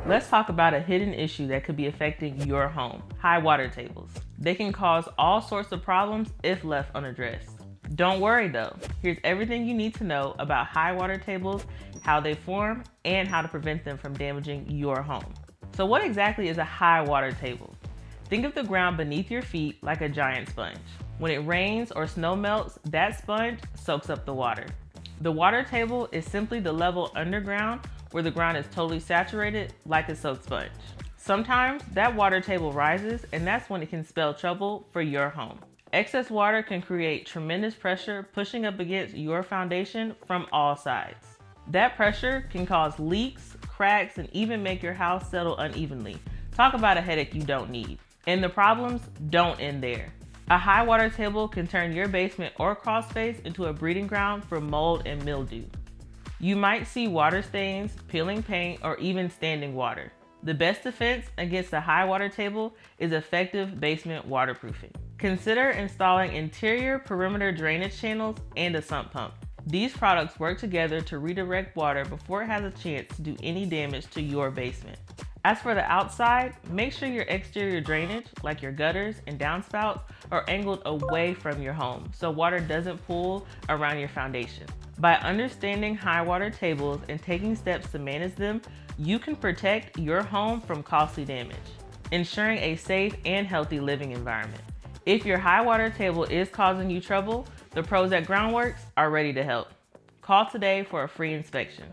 Let's talk about a hidden issue that could be affecting your home: high water tables. They can cause all sorts of problems if left unaddressed. Don't worry though, here's everything you need to know about high water tables, how they form, and how to prevent them from damaging your home. So what exactly is a high water table? Think of the ground beneath your feet like a giant sponge. When it rains or snow melts, that sponge soaks up the water. The water table is simply the level underground where the ground is totally saturated like a soaked sponge. Sometimes that water table rises, and that's when it can spell trouble for your home. Excess water can create tremendous pressure pushing up against your foundation from all sides. That pressure can cause leaks, cracks, and even make your house settle unevenly. Talk about a headache you don't need. And the problems don't end there. A high water table can turn your basement or crawl space into a breeding ground for mold and mildew. You might see water stains, peeling paint, or even standing water. The best defense against a high water table is effective basement waterproofing. Consider installing interior perimeter drainage channels and a sump pump. These products work together to redirect water before it has a chance to do any damage to your basement. As for the outside, make sure your exterior drainage, like your gutters and downspouts, are angled away from your home so water doesn't pool around your foundation. By understanding high water tables and taking steps to manage them, you can protect your home from costly damage, ensuring a safe and healthy living environment. If your high water table is causing you trouble, the pros at Groundworks are ready to help. Call today for a free inspection.